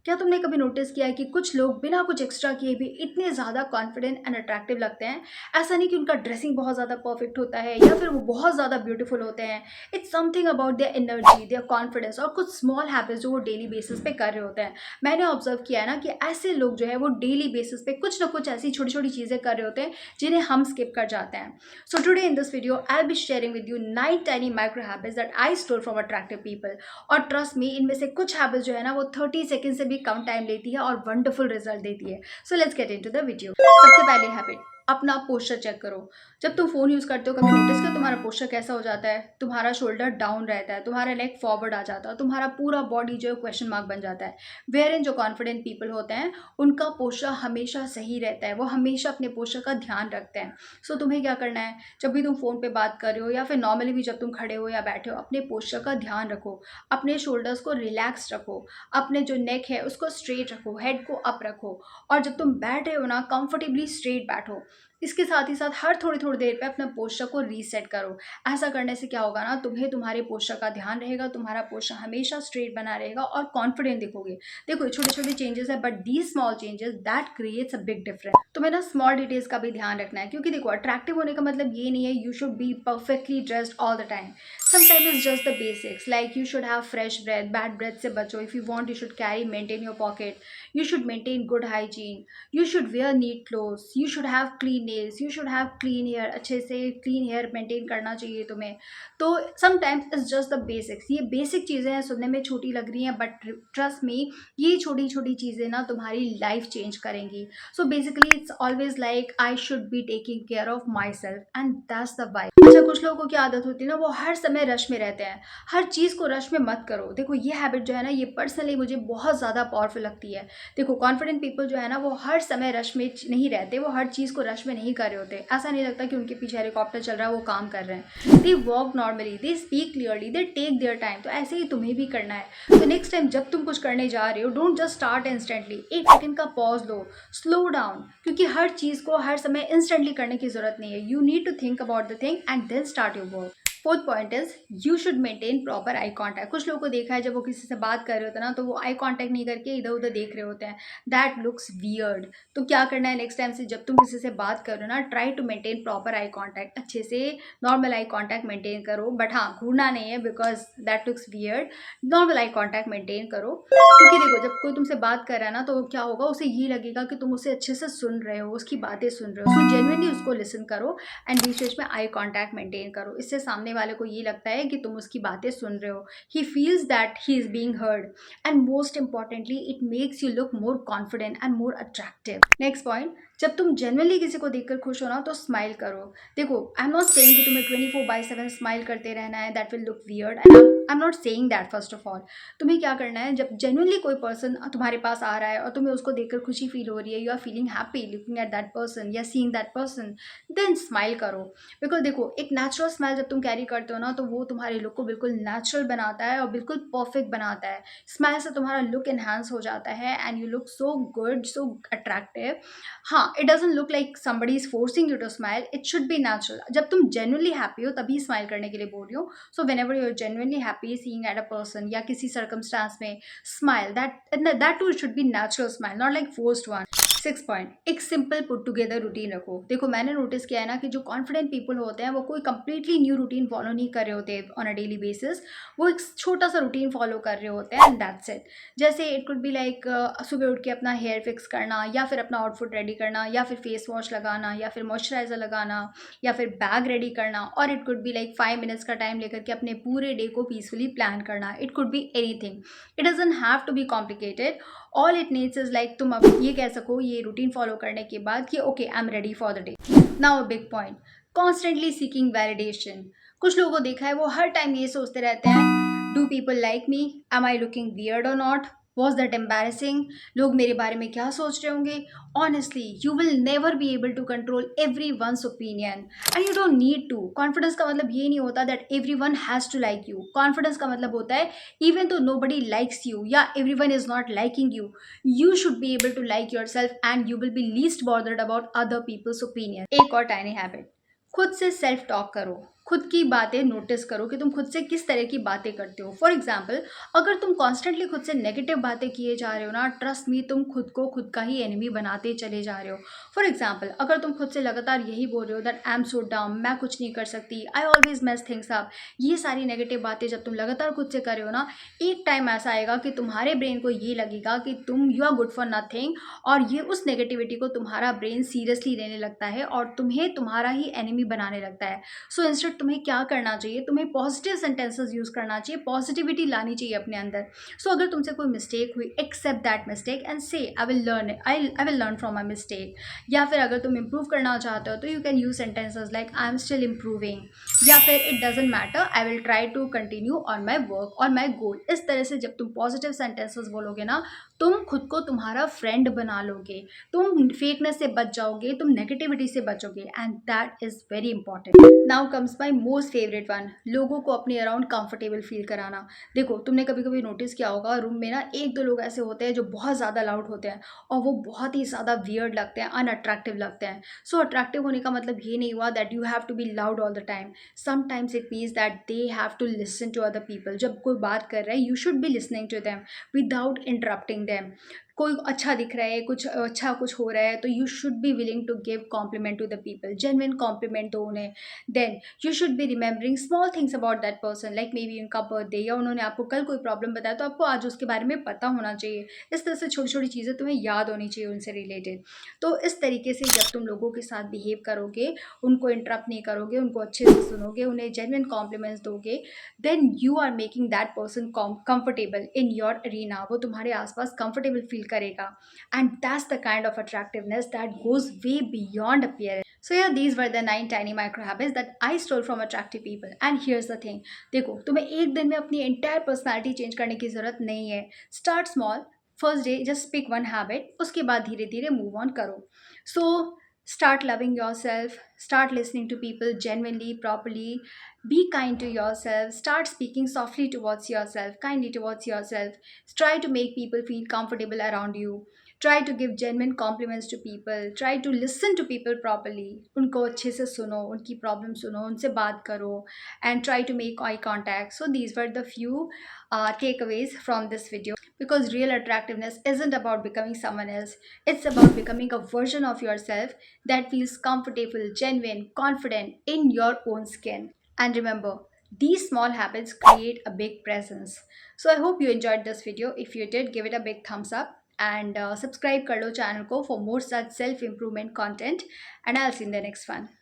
क्या तुमने कभी नोटिस किया है कि कुछ लोग बिना कुछ एक्स्ट्रा किए भी इतने ज़्यादा कॉन्फिडेंट एंड अट्रैक्टिव लगते हैं? ऐसा नहीं कि उनका ड्रेसिंग बहुत ज़्यादा परफेक्ट होता है या फिर वो बहुत ज़्यादा ब्यूटीफुल होते हैं। It's something about their energy, there confidence और कुछ स्मॉल हैबिट्स जो वो डेली बेसिस पे कर रहे होते हैं। मैंने ऑब्जर्व किया है ना कि ऐसे लोग जो है वो डेली बेसिस पे कुछ ना कुछ ऐसी छोटी छोटी चीज़ें कर रहे होते हैं जिन्हें हम स्किप कर जाते हैं। So today in this video I will be sharing with you 9 tiny micro habits that I store from attractive people. और ट्रस्ट मी, इनमें से कुछ हैबिट्स जो है ना वो 30 सेकंड से भी कम टाइम लेती है और वंडरफुल रिजल्ट देती है। So let's get into the video. सबसे पहले हैबिट, अपना पोस्चर चेक करो। जब तुम फोन यूज करते हो कभी नोटिस किया तुम्हारा पोस्चर कैसा हो जाता है? तुम्हारा शोल्डर डाउन रहता है, तुम्हारा नेक फॉरवर्ड आ जाता है, तुम्हारा पूरा बॉडी जो है क्वेश्चन मार्क बन जाता है। वेयर इन जो कॉन्फिडेंट पीपल होते हैं उनका पोस्चर हमेशा सही रहता है, वो हमेशा अपने पोस्चर का ध्यान रखते हैं। सो तुम्हें क्या करना है, जब भी तुम फोन पे बात कर रहे हो या फिर नॉर्मली भी जब तुम खड़े हो या बैठे हो, अपने पोस्चर का ध्यान रखो। अपने शोल्डर्स को रिलैक्स रखो, अपने जो नेक है उसको स्ट्रेट रखो, हेड को अप रखो। और जब तुम बैठ रहे हो ना, कंफर्टेबली स्ट्रेट बैठो। इसके साथ ही साथ हर थोड़ी थोड़ी देर पे अपना पोस्चर को रीसेट करो। ऐसा करने से क्या होगा ना, तुम्हें तुम्हारे पोस्चर का ध्यान रहेगा, तुम्हारा पोस्चर हमेशा स्ट्रेट बना रहेगा और कॉन्फिडेंट दिखोगे। देखो, छोटे छोटे चेंजेस है but these small changes that creates a big difference. तुम्हें ना स्मॉल डिटेल्स का भी ध्यान रखना है, क्योंकि देखो, अट्रैक्टिव होने का मतलब ये नहीं है you should be perfectly dressed all the time. Sometimes it's just the basics, like you should have fresh breath, bad breath से बचो। If you want, you should carry, maintain your pocket. You should maintain good hygiene. You should wear neat clothes. You should have clean nails. You should have clean hair. अच्छे से clean hair maintain करना चाहिए तुम्हें। तो sometimes it's just the basics. ये basic चीज़ें हैं, सुनने में छोटी लग रही हैं, but trust me, ये छोटी छोटी चीज़ें ना तुम्हारी life change करेंगी। So basically it's always like I should be taking care of myself, and that's the vibe। अच्छा, कुछ लोगों को क्या आदत होती है ना, वो हर समय रश में रहते हैं। हर चीज़ को रश में मत करो। देखो, ये हैबिट जो है ना, ये पर्सनली मुझे बहुत ज़्यादा पावरफुल लगती है। देखो, कॉन्फिडेंट पीपल जो है ना, वो हर समय रश में नहीं रहते, वो हर चीज़ को रश में नहीं कर रहे होते। ऐसा नहीं लगता कि उनके पीछे हेलीकॉप्टर चल रहा है, वो काम कर रहे हैं। They walk normally, they speak clearly, they take their time. तो ऐसे ही तुम्हें भी करना है। तो नेक्स्ट टाइम जब तुम कुछ करने जा रहे हो, डोंट जस्ट स्टार्ट इंस्टेंटली। एक सेकंड का पॉज लो, स्लो डाउन, क्योंकि हर चीज़ को हर समय इंस्टेंटली करने की जरूरत नहीं है। You need to think about the thing and then start your work. Fourth point is you should maintain proper eye contact. कुछ लोगों को देखा है, जब वो किसी से बात कर रहे होते हैं ना, तो वो आई कॉन्टैक्ट नहीं करके इधर उधर देख रहे होते हैं। That looks weird. तो क्या करना है, नेक्स्ट टाइम से जब तुम किसी से बात करो ना, try to maintain proper eye contact. अच्छे से नॉर्मल आई कॉन्टैक्ट मेंटेन करो, बट हाँ, घूरना नहीं है, because that looks weird. Normal eye contact maintain करो, क्योंकि देखो, जब कोई तुमसे बात कर रहा है ना, तो क्या होगा, उसे ये लगेगा कि तुम उसे अच्छे से सुन रहे हो, उसकी बातें सुन रहे हो। सो जेन्युइनली उसको लिसन करो एंड बीच बीच में आई कॉन्टैक्ट मेंटेन करो। इससे सामने वाले को ये लगता है कि तुम उसकी बातें सुन रहे हो। He feels that he is being heard, and most importantly it makes you look more confident and more attractive. Next point, जब तुम जनरली किसी को देखकर खुश हो ना, तो स्माइल करो। देखो, आई एम नॉट सेइंग कि तुम्हें 24/7 स्माइल करते रहना है, that will look weird. I am not saying that. First of all, तुम्हें क्या करना है, जब जेन्युइनली कोई पर्सन तुम्हारे पास आ रहा है और तुम्हें उसको देखकर खुशी फील हो रही है, you are feeling happy looking at that person या seeing that person, then smile करो। बिकॉज देखो, एक नेचुरल स्माइल जब तुम कैरी करते हो ना, तो वो तुम्हारे लुक को बिल्कुल नेचुरल बनाता है और बिल्कुल परफेक्ट बनाता है। स्माइल से तुम्हारा लुक एनहांस हो जाता है and you look so good, so attractive. हाँ, it doesn't look like somebody is forcing you to smile, it should be natural. जब तुम जेन्युइनली हैप्पी हो तभी स्माइल करने के लिए बोल रही हो। So whenever you are genuinely happy seeing at a person या किसी सर्कमस्टांस में, smile. That too should be natural smile, not like forced one. Six point, एक सिंपल पुट टुगेदर रूटीन रखो। देखो, मैंने नोटिस किया है ना कि जो कॉन्फिडेंट पीपल होते हैं वो कोई कंप्लीटली न्यू रूटीन फॉलो नहीं कर रहे होते ऑन अ डेली बेसिस। वो एक छोटा सा रूटीन फॉलो कर रहे होते हैं एंड दैट्स इट। जैसे इट कुड बी लाइक सुबह उठ के अपना हेयर फिक्स करना, या फिर अपना आउटफिट रेडी करना, या फिर फेस वॉश लगाना, या फिर मॉइस्चराइजर लगाना, या फिर बैग रेडी करना। और it could be like 5 minutes का टाइम लेकर के अपने पूरे डे को पीसफुली प्लान करना। It could be anything, it doesn't have to be complicated. All it needs is like तुम अब ये कह सको ये रूटीन फॉलो करने के बाद कि okay, I am ready for the day. Now a big point, constantly seeking validation. कुछ लोगों को देखा है, वो हर टाइम ये सोचते रहते हैं, do people like me, am I looking weird और नॉट, वॉज दैट एम्बैरेसिंग, लोग मेरे बारे में क्या सोच रहे होंगे। Honestly, you will never be able to control everyone's opinion and you don't need to. Confidence का मतलब ये नहीं होता that everyone has to like you. Confidence का मतलब होता है even though nobody likes you या everyone is not liking you, you should be able to like yourself and you will be least bothered about other people's opinion। एक और tiny habit, खुद से self talk करो। खुद की बातें notice करो कि तुम खुद से किस तरह की बातें करते हो। फॉर एग्जाम्पल, अगर तुम कॉन्स्टेंटली खुद से नेगेटिव बातें किए जा रहे हो ना, ट्रस्ट मी, तुम खुद को खुद का ही एनिमी बनाते चले जा रहे हो। फॉर एग्जाम्पल, अगर तुम खुद से लगातार यही बोल रहे हो दैट आई एम सो डम, मैं कुछ नहीं कर सकती, I always mess things up, ये सारी नेगेटिव बातें जब तुम लगातार खुद से कर रहे हो ना, एक टाइम ऐसा आएगा कि तुम्हारे ब्रेन को ये लगेगा कि तुम you are good for nothing, और ये उस नेगेटिविटी को तुम्हारा ब्रेन सीरियसली लेने लगता है और तुम्हें तुम्हारा ही एनिमी बनाने लगता है। सो इंस्टेड तुम्हें क्या करना चाहिए, तुम्हें पॉजिटिव सेंटेंसेस यूज करना चाहिए, पॉजिटिविटी लानी चाहिए अपने अंदर। सो अगर तुमसे कोई मिस्टेक हुई, accept that mistake and say I will learn, I will learn from my mistake. या फिर अगर तुम इंप्रूव करना चाहते हो तो you can use sentences like I am still improving, या फिर it doesn't matter, I will try to continue on my work और माई गोल। इस तरह से जब तुम पॉजिटिव सेंटेंसेस बोलोगे ना, तुम खुद को तुम्हारा फ्रेंड बना लोगे, तुम फेकनेस से बच जाओगे, तुम नेगेटिविटी से बचोगे, and that is very important. Now comes my most favourite one, लोगों को अपने अराउंड कंफर्टेबल फील कराना। देखो, तुमने कभी कभी नोटिस किया होगा, रूम में ना एक दो लोग ऐसे होते हैं जो बहुत ज़्यादा लाउड होते हैं और वो बहुत ही ज़्यादा वियर्ड लगते हैं, अनअट्रैक्टिव लगते हैं। सो अट्रैक्टिव होने का मतलब ये नहीं हुआ that you have to be loud all the time. Sometimes it means that they have to listen to other people. जब कोई बात कर रहा है, you should be listening to them without interrupting them. कोई अच्छा दिख रहा है, कुछ अच्छा कुछ हो रहा है, तो you should be willing to give compliment to the people, genuine compliment दो उन्हें। Then you should be remembering small things about that person, like maybe उनका बर्थडे, या उन्होंने आपको कल कोई प्रॉब्लम बताया तो आपको आज उसके बारे में पता होना चाहिए। इस तरह से छोटी छोटी चीज़ें तुम्हें याद होनी चाहिए उनसे रिलेटेड। तो इस तरीके से जब तुम लोगों के साथ बिहेव करोगे, उनको इंटरप्ट नहीं करोगे, उनको अच्छे से सुनोगे, उन्हें जेन्युइन कॉम्प्लीमेंट्स दोगे, then you are making that person comfortable in your arena. वो तुम्हारे आसपास कंफर्टेबल फील करेगा, and that's the kind of attractiveness that goes way beyond appearance. So yeah, these were the 9 tiny micro habits that I stole from attractive people. And here's the thing, देखो, तुम्हें एक दिन में अपनी entire personality change करने की ज़रूरत नहीं है। Start small, first day just pick one habit, उसके बाद धीरे धीरे move on करो। So start loving yourself, start listening to people genuinely, properly, be kind to yourself, start speaking softly towards yourself, kindly towards yourself, try to make people feel comfortable around you, try to give genuine compliments to people, try to listen to people properly, उनको अच्छे से सुनो, उनकी problem सुनो, उनसे बात करो, and try to make eye contact. So these were the few takeaways from this video, because real attractiveness isn't about becoming someone else, it's about becoming a version of yourself that feels comfortable, genuine, confident in your own skin. And remember, these small habits create a big presence. So I hope you enjoyed this video. If you did, give it a big thumbs up, and subscribe कर लो channel को for more such self improvement content, and I'll see you in the next one.